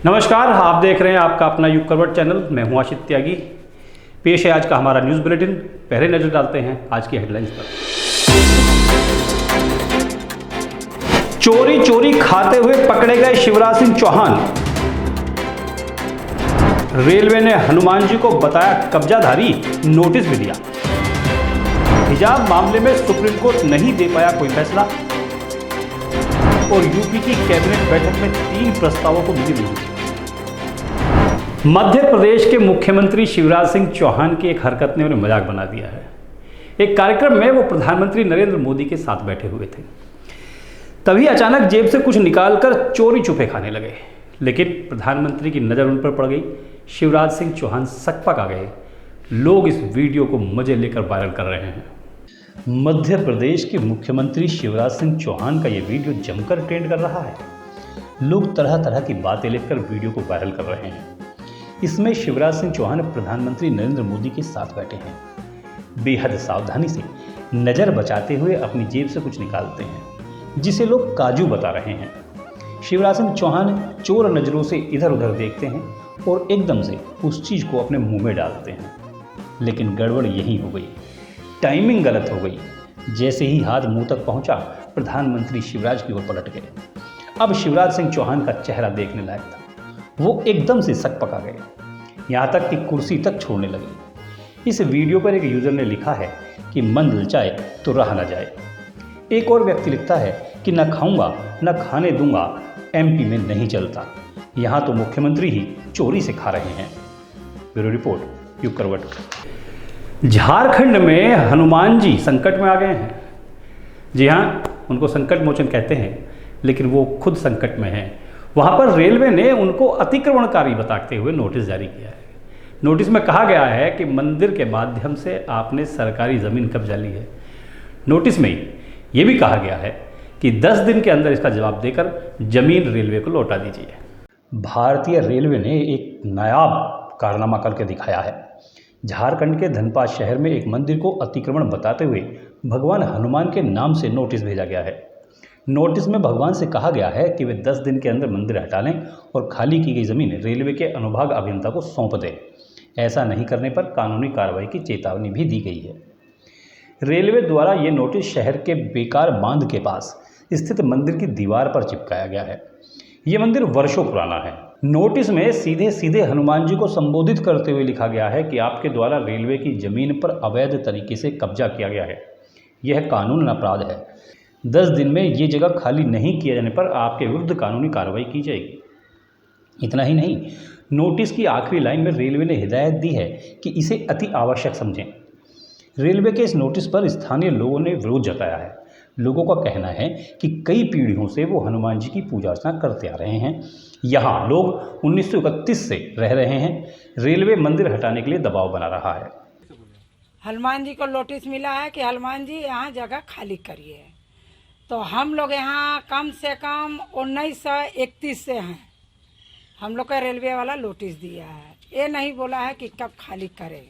नमस्कार, आप देख रहे हैं आपका अपना युग करवट चैनल। मैं हूं आशित त्यागी। पेश है आज का हमारा न्यूज़ बुलेटिन। पहले नजर डालते हैं आज की हेडलाइंस पर। चोरी खाते हुए पकड़े गए शिवराज सिंह चौहान। रेलवे ने हनुमान जी को बताया कब्जाधारी, नोटिस भी दिया। हिजाब मामले में सुप्रीम कोर्ट नहीं दे पाया कोई फैसला। और यूपी की कैबिनेट बैठक में 3 प्रस्तावों को मिली मंजूरी। मध्य प्रदेश के मुख्यमंत्री शिवराज सिंह चौहान की एक हरकत ने उन्हें मजाक बना दिया है। एक कार्यक्रम में वो प्रधानमंत्री नरेंद्र मोदी के साथ बैठे हुए थे, तभी अचानक जेब से कुछ निकालकर चोरी छुपे खाने लगे। लेकिन प्रधानमंत्री की नज़र उन पर पड़ गई। शिवराज सिंह चौहान सकपक आ गए। लोग इस वीडियो को मजे लेकर वायरल कर रहे हैं। मध्य प्रदेश के मुख्यमंत्री शिवराज सिंह चौहान का ये वीडियो जमकर ट्रेंड कर रहा है। लोग तरह तरह की बातें लिखकर वीडियो को वायरल कर रहे हैं। इसमें शिवराज सिंह चौहान प्रधानमंत्री नरेंद्र मोदी के साथ बैठे हैं। बेहद सावधानी से नज़र बचाते हुए अपनी जेब से कुछ निकालते हैं, जिसे लोग काजू बता रहे हैं। शिवराज सिंह चौहान चोर नज़रों से इधर उधर देखते हैं और एकदम से उस चीज़ को अपने मुंह में डालते हैं। लेकिन गड़बड़ यही हो गई, टाइमिंग गलत हो गई। जैसे ही हाथ मुंह तक पहुंचा, प्रधानमंत्री शिवराज की ओर पलट गए। अब शिवराज सिंह चौहान का चेहरा देखने लायक था। वो एकदम से सकपक आ गए, यहाँ तक कि कुर्सी तक छोड़ने लगे। इस वीडियो पर एक यूज़र ने लिखा है कि मन ललचाए तो रहा ना जाए। एक और व्यक्ति लिखता है कि न खाऊंगा न खाने दूंगा, एमपी में नहीं चलता। यहाँ तो मुख्यमंत्री ही चोरी से खा रहे हैं। ब्यूरो रिपोर्ट, युग करवट। झारखंड में हनुमान जी संकट में आ गए हैं। जी हाँ, उनको संकट मोचन कहते हैं, लेकिन वो खुद संकट में हैं। वहाँ पर रेलवे ने उनको अतिक्रमणकारी बताते हुए नोटिस जारी किया है। नोटिस में कहा गया है कि मंदिर के माध्यम से आपने सरकारी ज़मीन कब्जा ली है। नोटिस में ये भी कहा गया है कि 10 दिन के अंदर इसका जवाब देकर ज़मीन रेलवे को लौटा दीजिए। भारतीय रेलवे ने एक नायाब कारनामा करके दिखाया है। झारखंड के धनबाद शहर में एक मंदिर को अतिक्रमण बताते हुए भगवान हनुमान के नाम से नोटिस भेजा गया है। नोटिस में भगवान से कहा गया है कि वे 10 दिन के अंदर मंदिर हटा लें और खाली की गई ज़मीन रेलवे के अनुभाग अभियंता को सौंप दें। ऐसा नहीं करने पर कानूनी कार्रवाई की चेतावनी भी दी गई है। रेलवे द्वारा ये नोटिस शहर के बेकार बांध के पास स्थित मंदिर की दीवार पर चिपकाया गया है। ये मंदिर वर्षों पुराना है। नोटिस में सीधे सीधे हनुमान जी को संबोधित करते हुए लिखा गया है कि आपके द्वारा रेलवे की ज़मीन पर अवैध तरीके से कब्जा किया गया है। यह कानूनन अपराध है। 10 दिन में ये जगह खाली नहीं किए जाने पर आपके विरुद्ध कानूनी कार्रवाई की जाएगी। इतना ही नहीं, नोटिस की आखिरी लाइन में रेलवे ने हिदायत दी है कि इसे अति आवश्यक समझें। रेलवे के इस नोटिस पर स्थानीय लोगों ने विरोध जताया है। लोगों का कहना है कि कई पीढ़ियों से वो हनुमान जी की पूजा अर्चना करते आ रहे हैं। यहाँ लोग 1931 से रह रहे हैं। रेलवे मंदिर हटाने के लिए दबाव बना रहा है। हनुमान जी को नोटिस मिला है कि हनुमान जी यहाँ जगह खाली करिए। तो हम लोग यहाँ कम से कम 1931 से हैं। हम लोग का रेलवे वाला नोटिस दिया है, ये नहीं बोला है कि कब खाली करें।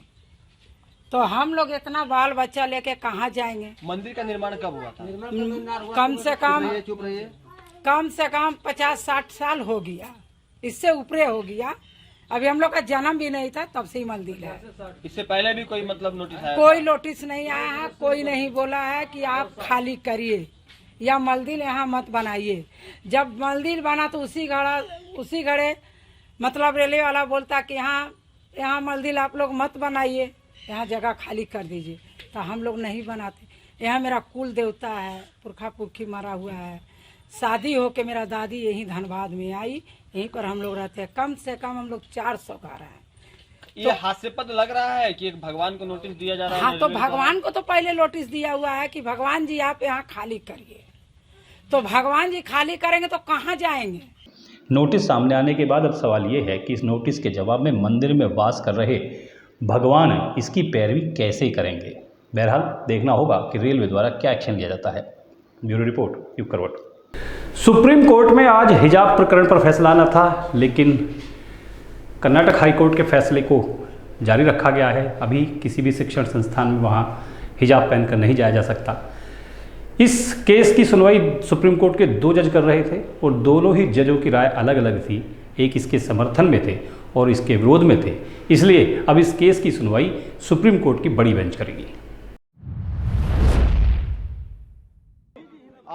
तो हम लोग इतना बाल बच्चा लेके कहाँ जाएंगे। मंदिर का निर्माण कब हुआ था? कम से कम 50-60 साल हो गया, इससे ऊपर हो गया। अभी हम लोग का जन्म भी नहीं था, तब से ही मंदिर है। इससे पहले भी कोई नोटिस आया? कोई नोटिस नहीं आया है। कोई नहीं बोला है कि आप खाली करिए या मंदिर यहाँ मत बनाइए। जब मंदिर बना तो उसी घड़े मतलब रेलवे वाला बोलता कि यहाँ मंदिर आप लोग मत बनाइए, यहाँ जगह खाली कर दीजिए। तो हम लोग नहीं बनाते। यहाँ मेरा कुल देवता है, पुरखा पुरखी मरा हुआ है। शादी हो के मेरा दादी यहीं धनबाद में आई, यहीं पर हम लोग रहते हैं। कम से कम हम लोग 400 घर हैं। ये हास्यास्पद लग रहा है कि एक भगवान को नोटिस दिया जा रहा है। हाँ, तो भगवान को तो पहले नोटिस दिया हुआ है कि भगवान जी आप यहाँ खाली करिए। तो भगवान जी खाली करेंगे तो कहाँ जाएंगे। नोटिस सामने आने के बाद अब सवाल ये है कि इस नोटिस के जवाब में मंदिर में वास कर रहे भगवान इसकी पैरवी कैसे करेंगे। बहरहाल देखना होगा कि रेलवे द्वारा क्या एक्शन लिया जाता है। ब्यूरो रिपोर्ट, युग करवट। सुप्रीम कोर्ट में आज हिजाब प्रकरण पर फैसला आना था, लेकिन कर्नाटक हाई कोर्ट के फैसले को जारी रखा गया है। अभी किसी भी शिक्षण संस्थान में वहाँ हिजाब पहनकर नहीं जाया जा सकता। इस केस की सुनवाई सुप्रीम कोर्ट के 2 जज कर रहे थे और दोनों ही जजों की राय अलग अलग थी। एक इसके समर्थन में थे और इसके विरोध में थे। इसलिए अब इस केस की सुनवाई सुप्रीम कोर्ट की बड़ी बेंच करेगी।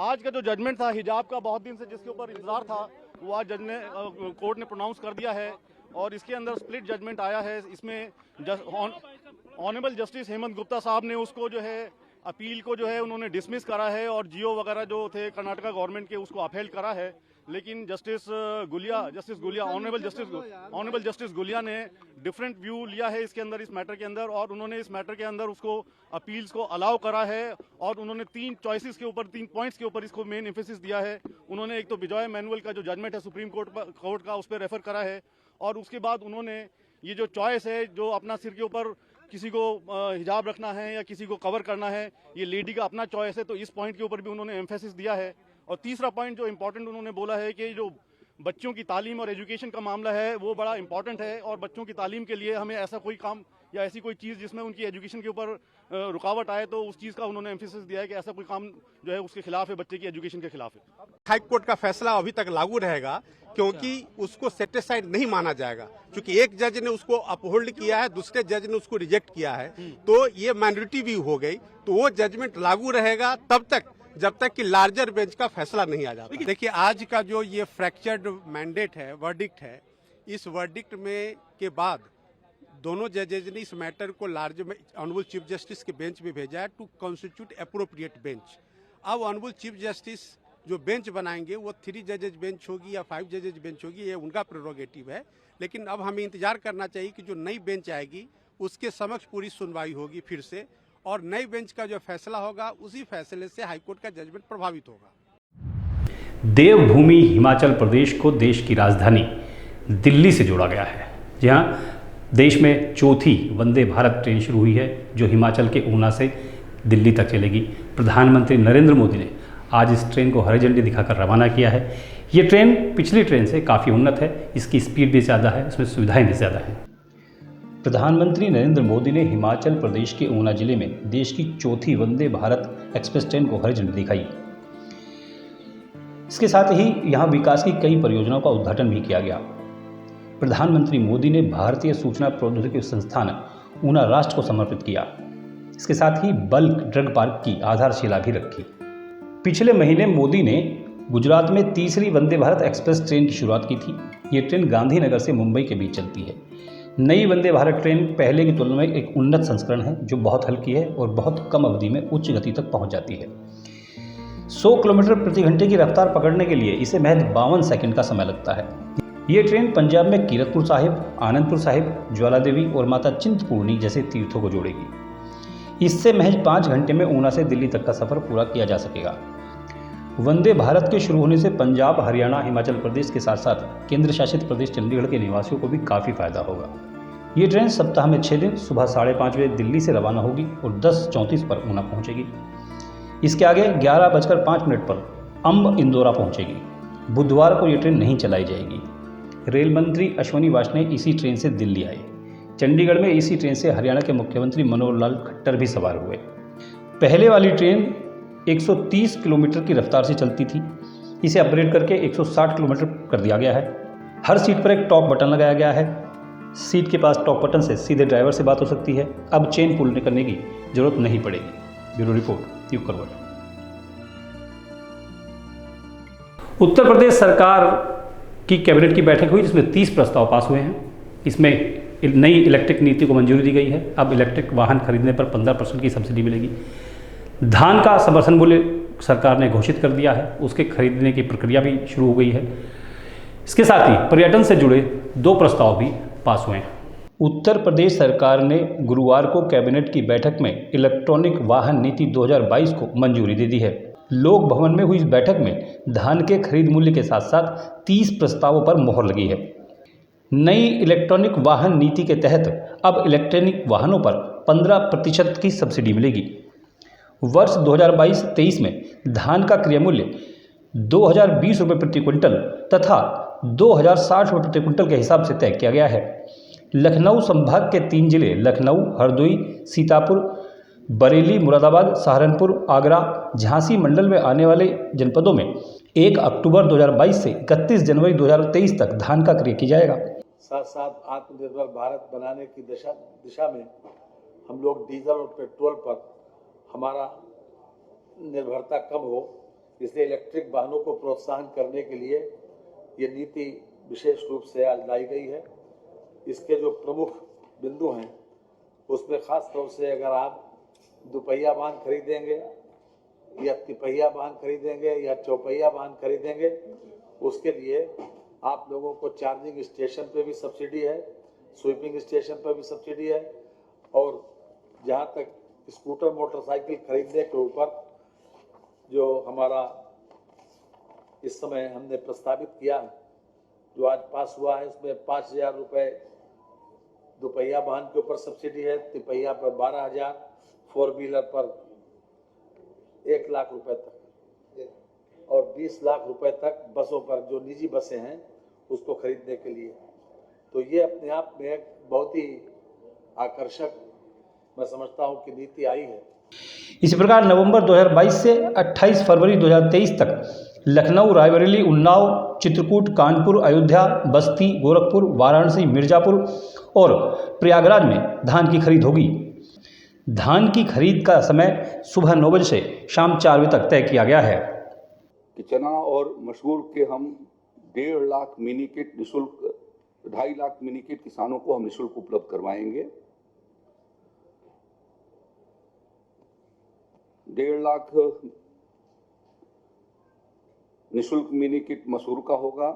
आज का जो जजमेंट था हिजाब का, बहुत दिन से जिसके ऊपर इंतजार था, वो आज जज ने कोर्ट ने प्रोनाउंस कर दिया है और इसके अंदर स्प्लिट जजमेंट आया है। इसमें ऑनरेबल जस्टिस हेमंत गुप्ता साहब ने उसको जो है अपील को जो है उन्होंने डिसमिस करा है और जियो वगैरह जो थे कर्नाटका गवर्नमेंट के उसको अपहेल्ड करा है। लेकिन justice Gulia honourable justice Gulia ने डिफरेंट व्यू लिया है इसके अंदर, इस मैटर के अंदर, और उन्होंने इस मैटर के अंदर उसको अपील्स को अलाउ करा है और उन्होंने 3 पॉइंट्स के ऊपर इसको मेन एम्फेसिस दिया है। उन्होंने एक तो बिजॉय मैनुअल का जो जजमेंट है सुप्रीम कोर्ट का उस पर रेफर करा है और उसके बाद उन्होंने ये जो चॉइस है जो अपना सिर के ऊपर किसी को हिजाब रखना है या किसी को कवर करना है, ये लेडी का अपना चॉइस है, तो इस पॉइंट के ऊपर भी उन्होंने एम्फेसिस दिया है। और तीसरा पॉइंट जो इम्पोर्टेंट उन्होंने बोला है कि जो बच्चों की तालीम और एजुकेशन का मामला है वो बड़ा इंपॉर्टेंट है और बच्चों की तालीम के लिए हमें ऐसा कोई काम या ऐसी कोई चीज़ जिसमें उनकी एजुकेशन के ऊपर रुकावट आए तो उस चीज़ का उन्होंने एम्फेसिस दिया है कि ऐसा कोई काम जो है उसके खिलाफ है, बच्चे की एजुकेशन के खिलाफ है। हाई कोर्ट का फैसला अभी तक लागू रहेगा क्योंकि उसको सेटिस्फाइड नहीं माना जाएगा, क्योंकि एक जज ने उसको अपहोल्ड किया है, दूसरे जज ने उसको रिजेक्ट किया है, तो ये माइनॉरिटी व्यू हो गई। तो वो जजमेंट लागू रहेगा तब तक जब तक कि लार्जर बेंच का फैसला नहीं आ जाता। देखिए आज का जो ये फ्रैक्चर्ड मैंडेट है, वर्डिक्ट है, इस वर्डिक्ट में के बाद दोनों जजेज ने इस मैटर को लार्जर ऑनरेबल चीफ जस्टिस के बेंच में भेजा है टू कॉन्स्टिट्यूट एप्रोप्रिएट बेंच। अब ऑनरेबल चीफ जस्टिस जो बेंच बनाएंगे वो 3 जजेज बेंच होगी या 5 जजेज बेंच होगी, ये उनका प्रेरोगेटिव है। लेकिन अब हमें इंतजार करना चाहिए कि जो नई बेंच आएगी उसके समक्ष पूरी सुनवाई होगी फिर से, और नई बेंच का जो फैसला होगा उसी फैसले से हाईकोर्ट का जजमेंट प्रभावित होगा। देवभूमि हिमाचल प्रदेश को देश की राजधानी दिल्ली से जोड़ा गया है। जहां देश में चौथी वंदे भारत ट्रेन शुरू हुई है जो हिमाचल के ऊना से दिल्ली तक चलेगी। प्रधानमंत्री नरेंद्र मोदी ने आज इस ट्रेन को हरी झंडी दिखाकर रवाना किया है। ये ट्रेन पिछली ट्रेन से काफ़ी उन्नत है, इसकी स्पीड भी ज़्यादा है, इसमें सुविधाएं भी ज़्यादा हैं। प्रधानमंत्री नरेंद्र मोदी ने हिमाचल प्रदेश के ऊना जिले में देश की चौथी वंदे भारत एक्सप्रेस ट्रेन को हरी झंडी दिखाई। इसके साथ ही यहाँ विकास की कई परियोजनाओं का उद्घाटन भी किया गया। प्रधानमंत्री मोदी ने भारतीय सूचना प्रौद्योगिकी संस्थान ऊना राष्ट्र को समर्पित किया। इसके साथ ही बल्क ड्रग पार्क की आधारशिला भी रखी। पिछले महीने मोदी ने गुजरात में तीसरी वंदे भारत एक्सप्रेस ट्रेन की शुरुआत की थी। ये ट्रेन गांधीनगर से मुंबई के बीच चलती है। नई वंदे भारत ट्रेन पहले की तुलना में एक उन्नत संस्करण है जो बहुत हल्की है और बहुत कम अवधि में उच्च गति तक पहुंच जाती है। 100 किलोमीटर प्रति घंटे की रफ्तार पकड़ने के लिए इसे महज 52 सेकंड का समय लगता है। ये ट्रेन पंजाब में कीरतपुर साहिब, आनंदपुर साहिब, ज्वाला देवी और माता चिंतपूर्णी जैसे तीर्थों को जोड़ेगी। इससे महज 5 घंटे में ऊना से दिल्ली तक का सफर पूरा किया जा सकेगा। वंदे भारत के शुरू होने से पंजाब, हरियाणा, हिमाचल प्रदेश के साथ साथ केंद्र शासित प्रदेश चंडीगढ़ के निवासियों को भी काफ़ी फायदा होगा। ये ट्रेन सप्ताह में 6 दिन सुबह 5:30 बजे दिल्ली से रवाना होगी और 10:34 पर ऊना पहुंचेगी। इसके आगे 11:05 पर अम्ब इंदौरा पहुंचेगी। बुधवार को ये ट्रेन नहीं चलाई जाएगी। रेल मंत्री अश्वनी वाजपेयी इसी ट्रेन से दिल्ली आए। चंडीगढ़ में इसी ट्रेन से हरियाणा के मुख्यमंत्री मनोहर लाल खट्टर भी सवार हुए। पहले वाली ट्रेन 130 किलोमीटर की रफ्तार से चलती थी। इसे अपग्रेड करके 160 किलोमीटर कर दिया गया है। हर सीट पर एक टॉक बटन लगाया गया है। सीट के पास टॉक बटन से सीधे ड्राइवर से बात हो सकती है। अब चेन पुल करने की जरूरत नहीं पड़ेगी। ब्यूरो रिपोर्ट, युग करवट। उत्तर प्रदेश सरकार की कैबिनेट की बैठक हुई जिसमें 30 प्रस्ताव पास हुए हैं। इसमें नई इलेक्ट्रिक नीति को मंजूरी दी गई है। अब इलेक्ट्रिक वाहन खरीदने पर 15% की सब्सिडी मिलेगी। धान का समर्थन मूल्य सरकार ने घोषित कर दिया है, उसके खरीदने की प्रक्रिया भी शुरू हो गई है। इसके साथ ही पर्यटन से जुड़े 2 प्रस्ताव भी पास हुए हैं। उत्तर प्रदेश सरकार ने गुरुवार को कैबिनेट की बैठक में इलेक्ट्रॉनिक वाहन नीति 2022 को मंजूरी दे दी है। लोक भवन में हुई इस बैठक में धान के खरीद मूल्य के साथ साथ 30 प्रस्तावों पर मोहर लगी है। नई इलेक्ट्रॉनिक वाहन नीति के तहत अब इलेक्ट्रॉनिक वाहनों पर 15% की सब्सिडी मिलेगी। वर्ष 2022-23 में धान का क्रय मूल्य 2020 रुपये प्रति क्विंटल तथा 2060 रुपये प्रति क्विंटल के हिसाब से तय किया गया है। लखनऊ संभाग के 3 जिले लखनऊ, हरदोई, सीतापुर, बरेली, मुरादाबाद, सहारनपुर, आगरा, झांसी मंडल में आने वाले जनपदों में 1 अक्टूबर 2022 से 31 जनवरी 2023 तक धान का क्रय किया जाएगा। साथ साथ आत्मनिर्भर भारत बनाने की दिशा में हम लोग डीजल और पेट्रोल पर हमारा निर्भरता कम हो, इसलिए इलेक्ट्रिक वाहनों को प्रोत्साहन करने के लिए ये नीति विशेष रूप से आज लाई गई है। इसके जो प्रमुख बिंदु हैं उसमें खास तौर से अगर आप दुपहिया वाहन खरीदेंगे या तिपहिया वाहन खरीदेंगे या चौपहिया वाहन खरीदेंगे, उसके लिए आप लोगों को चार्जिंग स्टेशन पे भी सब्सिडी है, स्वीपिंग स्टेशन पर भी सब्सिडी है, और जहाँ तक स्कूटर मोटरसाइकिल खरीदने के ऊपर जो हमारा इस समय हमने प्रस्तावित किया है, जो आज पास हुआ है, उसमें 5,000 रुपये दुपहिया वाहन के ऊपर सब्सिडी है, तिपहिया पर 12,000, 4 व्हीलर पर 1 लाख रुपए तक और 20 लाख रुपए तक बसों पर, जो निजी बसें हैं उसको खरीदने के लिए। तो ये अपने आप में एक बहुत ही आकर्षक मैं समझता हूँ कि नीति आई है। इसी प्रकार नवंबर 2022 से 28 फरवरी 2023 तक लखनऊ, रायबरेली, उन्नाव, चित्रकूट, कानपुर, अयोध्या, बस्ती, गोरखपुर, वाराणसी, मिर्जापुर और प्रयागराज में धान की खरीद होगी। धान की खरीद का समय सुबह 9 बजे से शाम 4 बजे तक तय किया गया है। कि चना और मसूर के हम 1.5 लाख मिनी किट निःशुल्क, 2.5 लाख मिनी किट किसानों को हम निःशुल्क उपलब्ध करवाएंगे। 1.5 लाख निःशुल्क मिनी किट मसूर का होगा,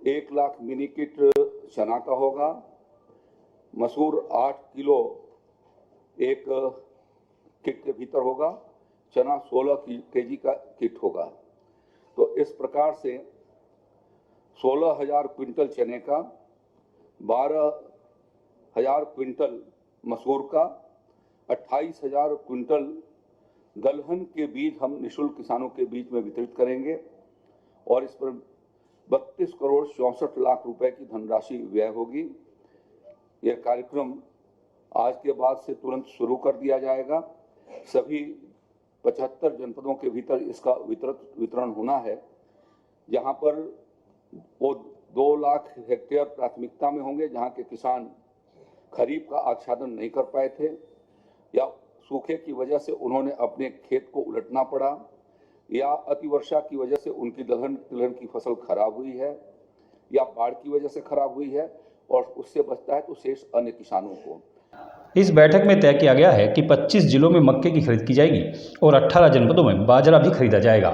1 लाख मिनी किट चना का होगा। मसूर 8 किलो एक किट के भीतर होगा, चना 16 केजी का किट होगा। तो इस प्रकार से 16,000 क्विंटल चने का, 12,000 क्विंटल मसूर का, 28,000 क्विंटल दलहन के बीज हम निःशुल्क किसानों के बीच में वितरित करेंगे और इस पर 32 करोड़ 64 लाख रुपए की धनराशि व्यय होगी। यह कार्यक्रम आज के बाद से तुरंत शुरू कर दिया जाएगा। सभी 75 जनपदों के भीतर इसका वितरण होना है, जहां पर वो 2 लाख हेक्टेयर प्राथमिकता में होंगे, जहां के किसान खरीफ का आच्छादन नहीं कर पाए थे या सूखे की वजह से उन्होंने अपने खेत को उलटना पड़ा या अतिवर्षा की वजह से उनकी तिलहन की फसल खराब हुई है या बाढ़ की वजह से खराब हुई है और उससे बचता है तो शेष अन्य किसानों को। इस बैठक में तय किया गया है कि 25 जिलों में मक्के की खरीद की जाएगी और 18 जनपदों में बाजरा भी खरीदा जाएगा।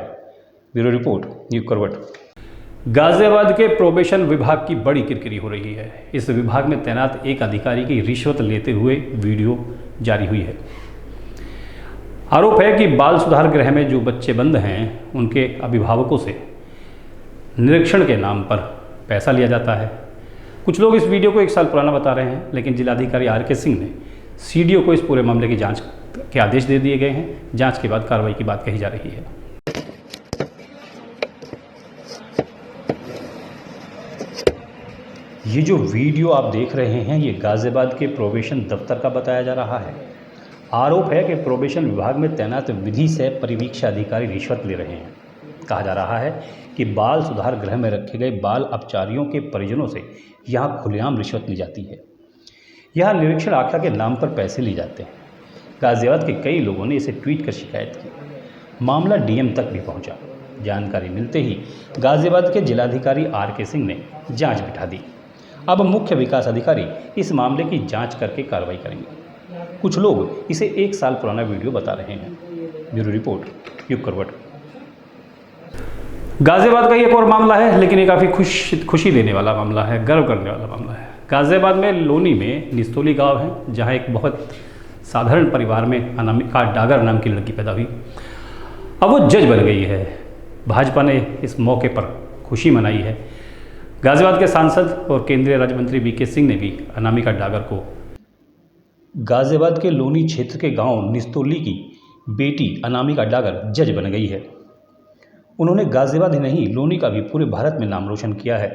ब्यूरो रिपोर्ट, न्यूज़ करवट। गाजियाबाद के प्रोबेशन विभाग की बड़ी किरकिरी हो रही है। इस विभाग में तैनात एक अधिकारी की रिश्वत लेते हुए वीडियो जारी हुई है। आरोप है कि बाल सुधार गृह में जो बच्चे बंद हैं उनके अभिभावकों से निरीक्षण के नाम पर पैसा लिया जाता है। कुछ लोग इस वीडियो को 1 साल पुराना बता रहे हैं, लेकिन जिलाधिकारी आर.के. सिंह ने सीडीओ को इस पूरे मामले की जांच के आदेश दे दिए गए हैं। जांच के बाद कार्रवाई की बात कही जा रही है। ये जो वीडियो आप देख रहे हैं, ये गाजियाबाद के प्रोबेशन दफ्तर का बताया जा रहा है। आरोप है कि प्रोबेशन विभाग में तैनात विधि से परिवीक्षा अधिकारी रिश्वत ले रहे हैं। कहा जा रहा है कि बाल सुधार गृह में रखे गए बाल अपचारियों के परिजनों से यहाँ खुलेआम रिश्वत ली जाती है। यहाँ निरीक्षण आख्या के नाम पर पैसे लिए जाते हैं। गाजियाबाद के कई लोगों ने इसे ट्वीट कर शिकायत की। मामला डीएम तक भी पहुँचा। जानकारी मिलते ही गाजियाबाद के जिलाधिकारी आर.के. सिंह ने जाँच बिठा दी। अब मुख्य विकास अधिकारी इस मामले की जाँच करके कार्रवाई करेंगे। कुछ लोग इसे 1 साल पुराना वीडियो बता रहे हैं। ब्यूरो रिपोर्ट, न्यूज़ करवट। गाजियाबाद का एक और मामला है, लेकिन ये काफ़ी खुशी देने वाला मामला है, गर्व करने वाला मामला है। गाजियाबाद में लोनी में निस्तोली गांव है, जहां एक बहुत साधारण परिवार में अनामिका डागर नाम की लड़की पैदा हुई। अब वो जज बन गई है। भाजपा ने इस मौके पर खुशी मनाई है। गाजियाबाद के सांसद और केंद्रीय राज्य मंत्री वी.के. सिंह ने भी अनामिका डागर को गाजियाबाद के लोनी क्षेत्र के गांव निस्तोली की बेटी अनामिका डागर जज बन गई है। उन्होंने गाजियाबाद ही नहीं, लोनी का भी पूरे भारत में नाम रोशन किया है।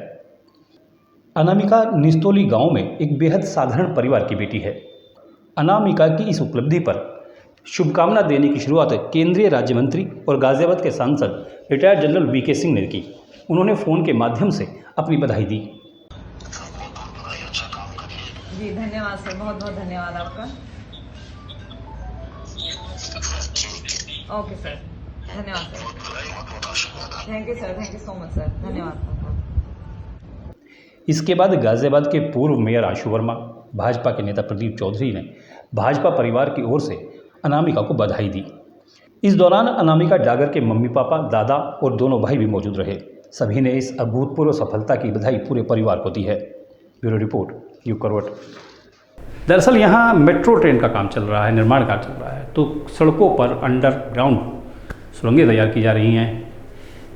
अनामिका निस्तोली गांव में एक बेहद साधारण परिवार की बेटी है। अनामिका की इस उपलब्धि पर शुभकामना देने की शुरुआत केंद्रीय राज्य मंत्री और गाजियाबाद के सांसद रिटायर्ड जनरल वीके सिंह ने की। उन्होंने फ़ोन के माध्यम से अपनी बधाई दी। जी धन्यवाद सर, बहुत बहुत धन्यवाद आपका। ओके सर, धन्यवाद sir, thank you sir, thank you so much sir, धन्यवाद। इसके बाद गाजियाबाद के पूर्व मेयर आशु वर्मा, भाजपा के नेता प्रदीप चौधरी ने भाजपा परिवार की ओर से अनामिका को बधाई दी। इस दौरान अनामिका डागर के मम्मी पापा, दादा और दोनों भाई भी मौजूद रहे। सभी ने इस अभूतपूर्व सफलता की बधाई पूरे परिवार को दी है। ब्यूरो रिपोर्ट, यू करवट। दरअसल यहाँ मेट्रो ट्रेन का काम चल रहा है, निर्माण कार्य चल रहा है, तो सड़कों पर अंडरग्राउंड सुरंगें तैयार की जा रही हैं।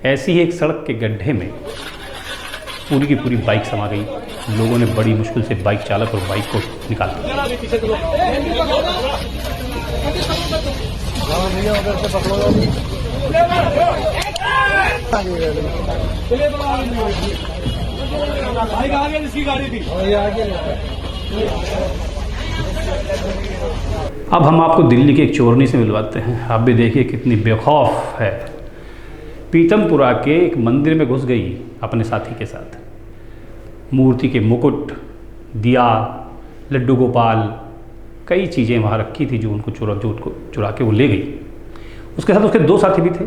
ऐसी ही एक सड़क के गड्ढे में पूरी की पूरी बाइक समा गई। लोगों ने बड़ी मुश्किल से बाइक चालक और बाइक को निकाला। अब हम आपको दिल्ली के एक चोरनी से मिलवाते हैं। आप भी देखिए कितनी बेखौफ है। पीतमपुरा के एक मंदिर में घुस गई अपने साथी के साथ। मूर्ति के मुकुट, दिया, लड्डू गोपाल, कई चीज़ें वहाँ रखी थी जो उनको चुरा के वो ले गई। उसके साथ उसके 2 साथी भी थे।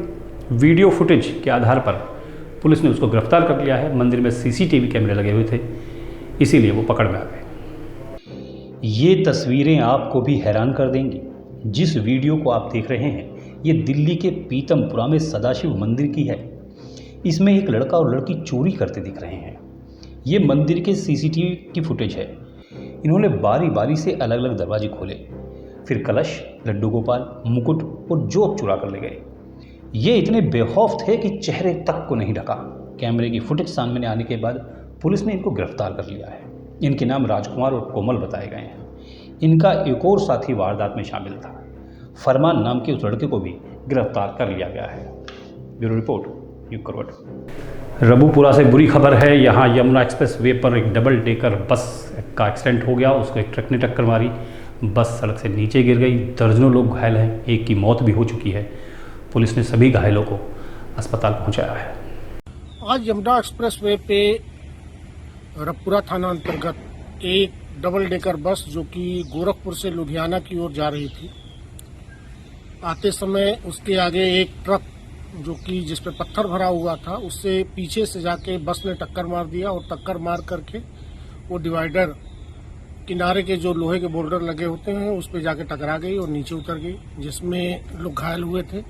वीडियो फुटेज के आधार पर पुलिस ने उसको गिरफ्तार कर लिया है। मंदिर में सीसीटीवी कैमरे लगे हुए थे, इसीलिए वो पकड़ में आ गए। ये तस्वीरें आपको भी हैरान कर देंगी। जिस वीडियो को आप देख रहे हैं ये दिल्ली के पीतमपुरा में सदाशिव मंदिर की है। इसमें एक लड़का और लड़की चोरी करते दिख रहे हैं। ये मंदिर के सीसीटीवी की फुटेज है। इन्होंने बारी बारी से अलग अलग दरवाजे खोले, फिर कलश, लड्डू गोपाल, मुकुट और जोत चुरा कर ले गए। ये इतने बेखौफ थे कि चेहरे तक को नहीं ढका। कैमरे की फुटेज सामने आने के बाद पुलिस ने इनको गिरफ्तार कर लिया है। इनके नाम राजकुमार और कोमल बताए गए हैं। इनका एक और साथी वारदात में शामिल था। फरमान नाम के उस लड़के को भी गिरफ्तार कर लिया गया है। ब्यूरो रिपोर्ट, यू करवट। रबूपुरा से बुरी खबर है। यहाँ यमुना एक्सप्रेस वे पर एक डबल डेकर बस का एक्सीडेंट हो गया। उसको एक ट्रक ने टक्कर मारी। बस सड़क से नीचे गिर गई। दर्जनों लोग घायल हैं। एक की मौत भी हो चुकी है। पुलिस ने सभी घायलों को अस्पताल पहुंचाया है। आज यमुना एक्सप्रेस वे पे रबपुरा थाना अंतर्गत एक डबल डेकर बस जो कि गोरखपुर से लुधियाना की ओर जा रही थी, आते समय उसके आगे एक ट्रक जो कि जिस पे पत्थर भरा हुआ था उससे पीछे से जाके बस ने टक्कर मार दिया और टक्कर मार करके वो डिवाइडर किनारे के जो लोहे के बोल्डर लगे होते हैं उस पे जाके टकरा गई और नीचे उतर गई, जिसमें लोग घायल हुए थे।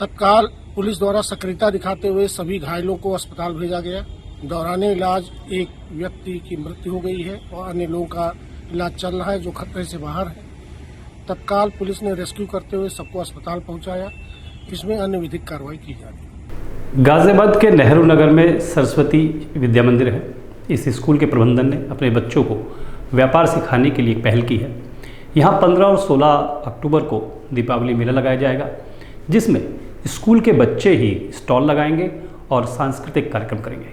तत्काल पुलिस द्वारा सक्रियता दिखाते हुए सभी घायलों को अस्पताल भेजा गया। दौरान इलाज एक व्यक्ति की मृत्यु हो गई है और अन्य लोगों का इलाज चल रहा है जो खतरे से बाहर है। तत्काल पुलिस ने रेस्क्यू करते हुए सबको अस्पताल पहुंचाया। इसमें अन्य विधिक कार्रवाई की जा रही है। गाजियाबाद के नेहरू नगर में सरस्वती विद्या मंदिर है। इस स्कूल के प्रबंधन ने अपने बच्चों को व्यापार सिखाने के लिए पहल की है। यहाँ 15 और 16 अक्टूबर को दीपावली मेला लगाया जाएगा, जिसमें स्कूल के बच्चे ही स्टॉल लगाएंगे और सांस्कृतिक कार्यक्रम करेंगे।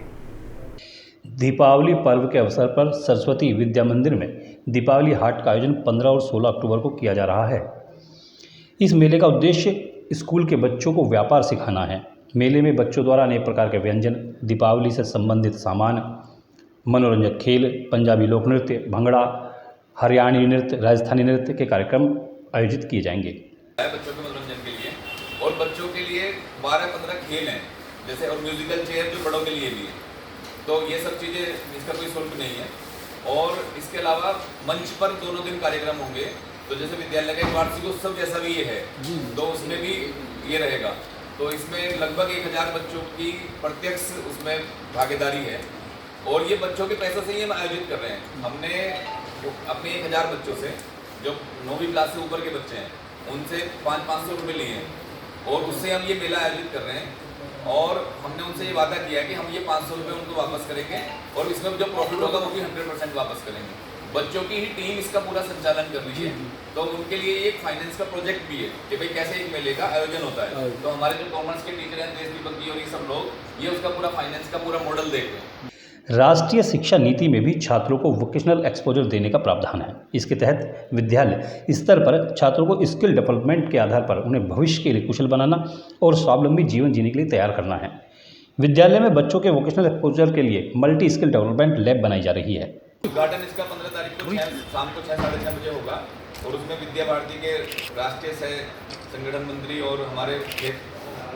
दीपावली पर्व के अवसर पर सरस्वती विद्या मंदिर में दीपावली हाट का आयोजन 15 और 16 अक्टूबर को किया जा रहा है। इस मेले का उद्देश्य स्कूल के बच्चों को व्यापार सिखाना है। मेले में बच्चों द्वारा अनेक प्रकार के व्यंजन, दीपावली से संबंधित सामान, मनोरंजक खेल, पंजाबी लोक नृत्य, भंगड़ा, हरियाणवी नृत्य, राजस्थानी नृत्य के कार्यक्रम आयोजित किए जाएंगे। बच्चों के मनोरंजन के लिए और बच्चों के लिए 12-15 खेल हैं जैसे, और म्यूजिकल चेयर जो बड़ों के लिए भी है। तो ये सब चीज़ें, इसका कोई शुल्क नहीं है। और इसके अलावा मंच पर दोनों दिन कार्यक्रम होंगे। तो जैसे विद्यालय का वार्षिक उत्सव जैसा भी ये है तो उसमें भी ये रहेगा। तो इसमें लगभग 1000 बच्चों की प्रत्यक्ष उसमें भागीदारी है और ये बच्चों के पैसों से ही हम आयोजित कर रहे हैं। हमने अपने 1000 बच्चों से, जो 9वीं क्लास से ऊपर के बच्चे हैं, उनसे 500-500 रुपये लिए हैं और उससे हम ये मेला आयोजित कर रहे हैं। और हमने उनसे ये वादा किया कि हम ये 500 रुपये उनको वापस करेंगे और इसमें जो प्रॉफिट होगा वो भी 100% वापस करेंगे। बच्चों की ही टीम इसका पूरा संचालन कर रही है। तो उनके लिए एक फाइनेंस का प्रोजेक्ट भी है कि भाई कैसे एक मेले का आयोजन होता है। तो हमारे जो कॉमर्स के टीचर हैं, देश दीपक जी और ये सब लोग, ये उसका पूरा फाइनेंस का पूरा मॉडल देख रहे हैं। राष्ट्रीय शिक्षा नीति में भी छात्रों को वोकेशनल एक्सपोजर देने का प्रावधान है। इसके तहत विद्यालय स्तर पर छात्रों को स्किल डेवलपमेंट के आधार पर उन्हें भविष्य के लिए कुशल बनाना और स्वावलंबी जीवन जीने के लिए तैयार करना है। विद्यालय में बच्चों के वोकेशनल एक्सपोजर के लिए मल्टी स्किल डेवलपमेंट लैब बनाई जा रही है। उद्घाटन इसका 15 तारीख को शाम को 6 साढ़े 6 बजे होगा और उसमें विद्या भारती के राष्ट्रीय सह संगठन मंत्री और हमारे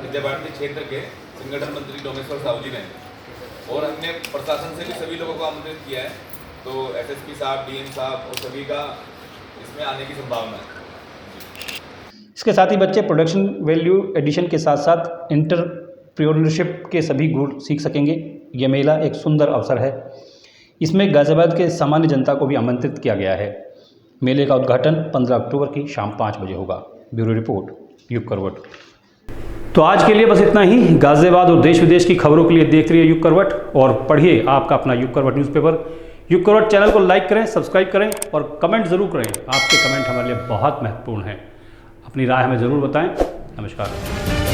विद्या भारती क्षेत्र के संगठन मंत्री डोमेश्वर साहू जी रहेंगे और हमने प्रशासन से भी सभी लोगों को आमंत्रित किया है, तो एसएसपी साहब, डीएम साहब और सभी का इसमें आने की संभावना है। इसके साथ ही बच्चे प्रोडक्शन वैल्यू एडिशन के साथ साथ एंटरप्रेन्योरशिप के सभी गुण सीख सकेंगे। यह मेला एक सुंदर अवसर है। इसमें गाजियाबाद के सामान्य जनता को भी आमंत्रित किया गया है। मेले का उद्घाटन 15 अक्टूबर की शाम 5 बजे होगा। ब्यूरो रिपोर्ट, युग करवट। तो आज के लिए बस इतना ही। गाजियाबाद और देश विदेश की खबरों के लिए देखते रहिए युग करवट और पढ़िए आपका अपना युग करवट न्यूज़पेपर। युग करवट चैनल को लाइक करें, सब्सक्राइब करें और कमेंट ज़रूर करें। आपके कमेंट हमारे लिए बहुत महत्वपूर्ण हैं। अपनी राय हमें ज़रूर बताएं। नमस्कार।